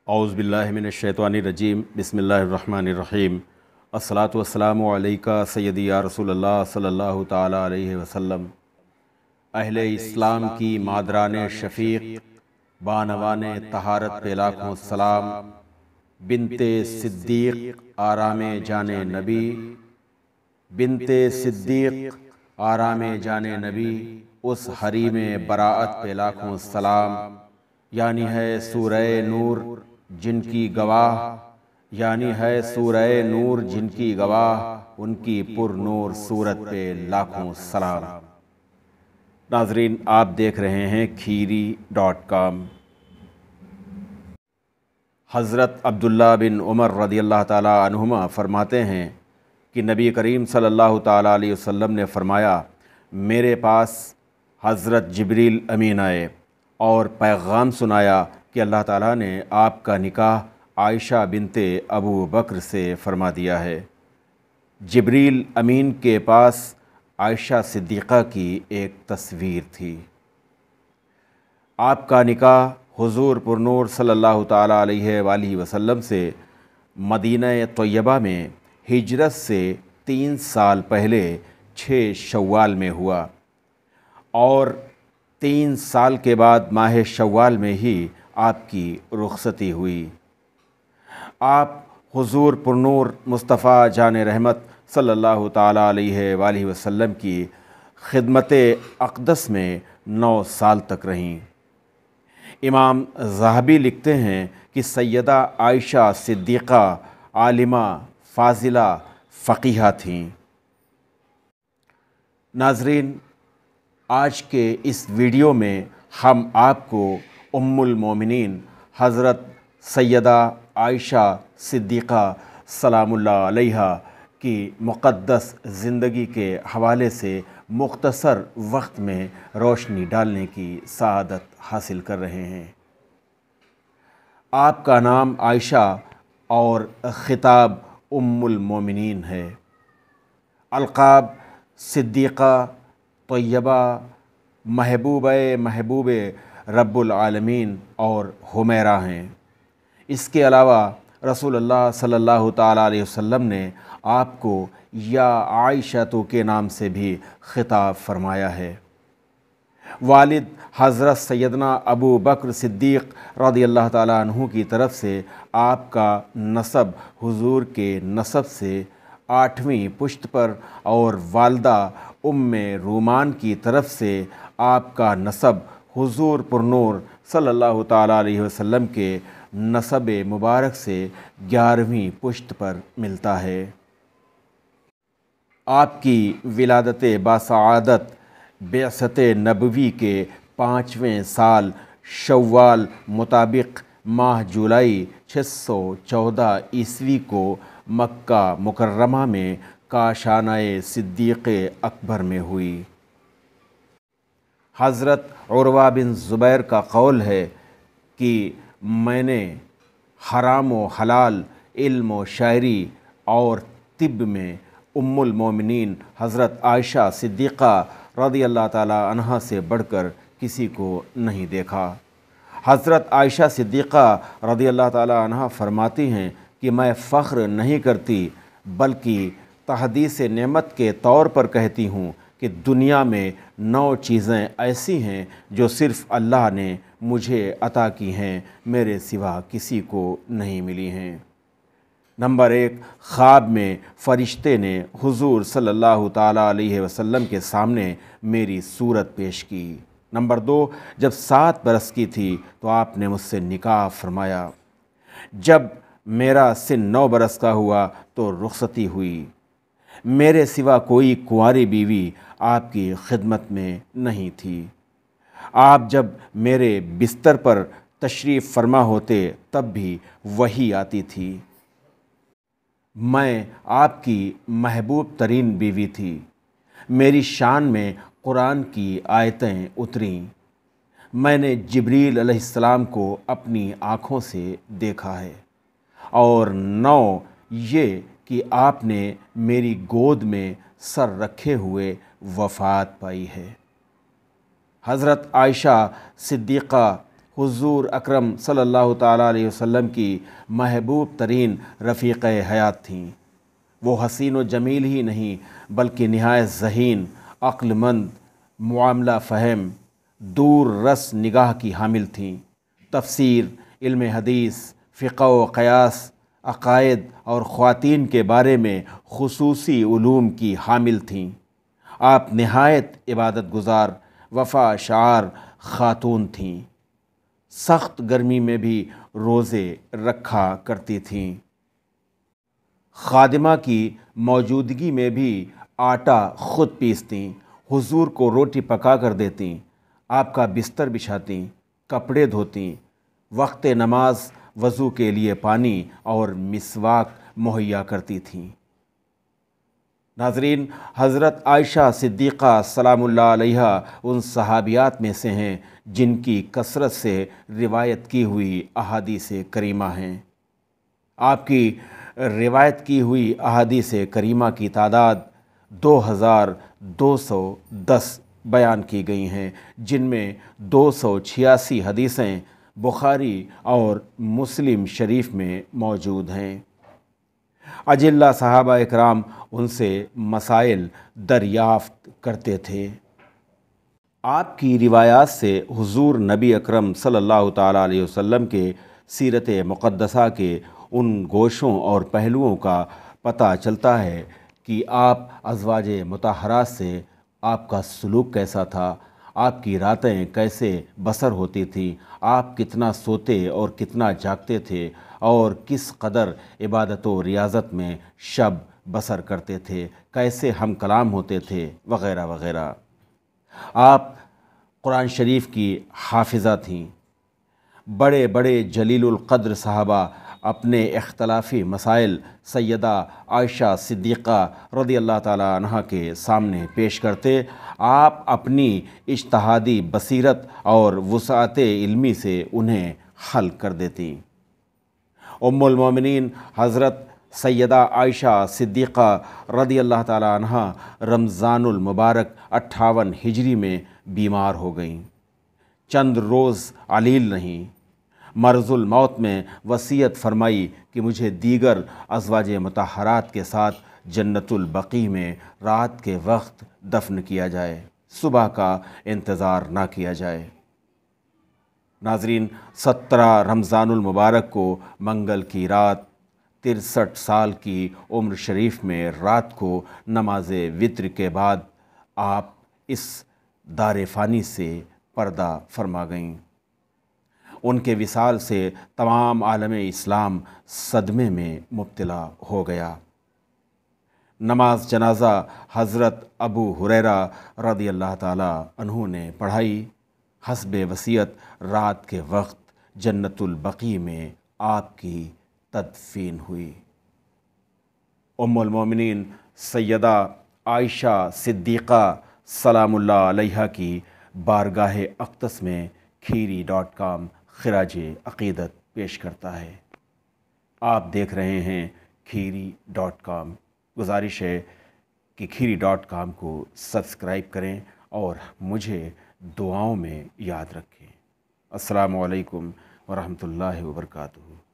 औज़ु बिल्लाहि मिनश्शैतानिर्रजीम बिस्मिल्लाहिर्रहमानिर्रहीम अस्सलातु वस्सलामु अलैका सय्यदी या रसूलल्लाह सल्लल्लाहु ताला अलैहि वसल्लम। अहले इस्लाम की मादरान शफ़ीक़ बानवान तहारत पे लाखों सलाम, बिनते सिद्दीक़ आरामे जाने नबी, बिनते सिद्दीक़ आरामे जाने नबी, उस हरीमे बराअत पे लाखों सलाम। यानी है सूरह नूर जिनकी गवाह, यानी है सूरह नूर जिनकी गवाह, उनकी पुर नूर सूरत पे लाखों सलाम। नाज़रीन, आप देख रहे हैं खीरी.com। हज़रत अब्दुल्ला बिन उमर रदियल्लाहु ताला अन्हुमा फरमाते हैं कि नबी करीम सल्लल्लाहु ताला अलैहि वसल्लम ने फरमाया, मेरे पास हज़रत जिब्रील अमीन आए और पैगाम सुनाया कि अल्लाह ताला ने आपका निकाह आयशा बिनते अबू बकर से फरमा दिया है। जिब्रील अमीन के पास आयशा सिद्दीक़ा की एक तस्वीर थी। आपका निकाह हुज़ूर पुरनूर सल्लल्लाहु ताला अलैहि वसल्लम से मदीना तैयबा में हिजरत से 3 साल पहले 6 शव्वाल में हुआ और 3 साल के बाद माह शव्वाल में ही आपकी रुखसती हुई। आप हुज़ूर पुरनूर मुस्तफ़ा जान रहमत सल्लल्लाहु ताला अलैहि वसल्लम की खिदमत अक़दस में 9 साल तक रहीं। इमाम ज़हाबी लिखते हैं कि सैयदा आयशा सिद्दीक़ा आलिमा फ़ाज़िला फ़क़ीहा थीं। नाज़रीन, आज के इस वीडियो में हम आपको उम्मुल मोमिनीन हज़रत सैयदा आयशा सिद्दीक़ा सलामुल्लाह अलैहा की मुक़द्दस ज़िंदगी के हवाले से मुख्तसर वक्त में रोशनी डालने की सआदत हासिल कर रहे हैं। आपका नाम आयशा और ख़िताब उम्मुल मोमिनीन है। अलक़ाब सिद्दीक़ा, तैयबा, महबूब रब्बुल आलमीन और हुमैरा हैं। इसके अलावा रसूलुल्लाह सल्लल्लाहु ताला अलैहि वसल्लम ने आपको या आयशा के नाम से भी ख़िताब फरमाया है। वालिद हज़रत सैयदना अबू बकर सिद्दीक़ रज़ियल्लाहु ताला अन्हु की तरफ से आपका नसब हुज़ूर के नसब से 8वीं पुश्त पर और वालदा उम्मे रूमान की तरफ से आपका नसब हुज़ूर पुरनूर सल्लल्लाहु ताला अलैहि वसल्लम के नसब मुबारक से 11वीं पुश्त पर मिलता है। आपकी विलादत बासआदत बेअसत नबवी के 5वें साल शव्वाल मुताबिक माह जुलाई 614 ईस्वी को मक्का मुकर्रमा में काशानाए सिद्दीक़ अकबर में हुई। हज़रत उर्वा बिन ज़ुबैर का कौल है कि मैंने हराम व हलाल, इल्म व शायरी और तिब में उम्मुल मोमिनीन हज़रत आयशा सिद्दीक़ा रज़ियल्लाहु ताला अन्हा से बढ़कर किसी को नहीं देखा। हज़रत आयशा सिद्दीक़ा रज़ियल्लाहु ताला अन्हा फरमाती हैं कि मैं फ़ख्र नहीं करती बल्कि तहदीस नेमत के तौर पर कहती हूँ कि दुनिया में 9 चीज़ें ऐसी हैं जो सिर्फ़ अल्लाह ने मुझे अता की हैं, मेरे सिवा किसी को नहीं मिली हैं। नंबर 1, ख्वाब में फ़रिश्ते ने हुज़ूर सल्लल्लाहु ताला अलैहि वसल्लम के सामने मेरी सूरत पेश की। नंबर 2, जब 7 बरस की थी तो आपने मुझसे निकाह फरमाया। जब मेरा सिन 9 बरस का हुआ तो रुखसती हुई। मेरे सिवा कोई कुंवारी बीवी आपकी खिदमत में नहीं थी। आप जब मेरे बिस्तर पर तशरीफ़ फरमा होते तब भी वही आती थी। मैं आपकी महबूब तरीन बीवी थी। मेरी शान में कुरान की आयतें उतरीं। मैंने जिब्रील अलैहिस्सलाम को अपनी आँखों से देखा है। और 9, ये कि आपने मेरी गोद में सर रखे हुए वफ़ात पाई है। हज़रत आयशा सिद्दीक़ा حضور اکرم صلی اللہ تعالیٰ علیہ وسلم کی محبوب ترین رفیق حیات تھیں۔ وہ حسین و جمیل ہی نہیں بلکہ نہایت ذہین، عقل مند، معاملہ فہم، دور رس نگاہ کی حامل تھیں۔ تفسیر، علم حدیث، فقہ و قیاس، عقائد اور خواتین کے بارے میں خصوصی علوم کی حامل تھیں۔ آپ نہایت عبادت گزار، وفا شعار خاتون تھیں۔ سخت گرمی میں بھی روزے رکھا کرتی تھیں۔ خادمہ کی موجودگی میں بھی آٹا خود پیستیں، حضور کو روٹی پکا کر دیتیں، آپ کا بستر بچھاتیں، کپڑے دھوتیں، وقت نماز وضو کے لیے پانی اور مسواک مہیا کرتی تھیں۔ ناظرین، حضرت عائشہ صدیقہ سلام اللہ علیہا ان صحابیات میں سے ہیں جن کی کثرت سے روایت کی ہوئی احادیث کریمہ ہیں۔ آپ کی روایت کی ہوئی احادیث کریمہ کی تعداد 2210 بیان کی گئی ہیں، جن میں 286 حدیثیں بخاری اور مسلم شریف میں موجود ہیں۔ اجلہ صحابہ اکرام ان سے مسائل دریافت کرتے تھے۔ آپ کی روایات سے حضور نبی اکرم صلی اللہ تعالیٰ علیہ وسلم کے سیرت مقدسہ کے ان گوشوں اور پہلوؤں کا پتہ چلتا ہے کہ آپ ازواج مطہرات سے آپ کا سلوک کیسا تھا، آپ کی راتیں کیسے بسر ہوتی تھیں، آپ کتنا سوتے اور کتنا جاگتے تھے اور کس قدر عبادت و ریاضت میں شب بسر کرتے تھے، کیسے ہم کلام ہوتے تھے، وغیرہ وغیرہ۔ آپ قرآن شریف کی حافظہ تھیں۔ بڑے بڑے جلیل القدر صحابہ اپنے اختلافی مسائل سیدہ عائشہ صدیقہ رضی اللہ تعالیٰ عنہ کے سامنے پیش کرتے، آپ اپنی اجتہادی بصیرت اور وسعت علمی سے انہیں حل کر دیتی۔ ام المومنین حضرت سیدہ عائشہ صدیقہ رضی اللہ تعالیٰ عنہ رمضان المبارک 58 ہجری میں بیمار ہو گئیں۔ چند روز علیل رہیں۔ مرض الموت میں وصیت فرمائی کہ مجھے دیگر ازواج مطہرات کے ساتھ جنت البقیع میں رات کے وقت دفن کیا جائے، صبح کا انتظار نہ کیا جائے۔ ناظرین، 17 رمضان المبارک کو منگل کی رات 63 سال کی عمر شریف میں رات کو نماز وتر کے بعد آپ اس دار فانی سے پردہ فرما گئیں۔ ان کے وصال سے تمام عالم اسلام صدمے میں مبتلا ہو گیا۔ نماز جنازہ حضرت ابو ہریرہ رضی اللہ تعالیٰ عنہ نے پڑھائی۔ حسب وصیت رات کے وقت جنت البقیع میں آپ کی تدفین ہوئی۔ ام المومنین سیدہ عائشہ صدیقہ سلام اللہ علیہا کی بارگاہ اقدس میں kheeri.com خراج عقیدت پیش کرتا ہے۔ آپ دیکھ رہے ہیں kheeri.com۔ گزارش ہے کہ kheeri.com کو سبسکرائب کریں اور مجھے دعاؤں میں یاد رکھیں۔ السلام علیکم ورحمۃ اللہ وبرکاتہ۔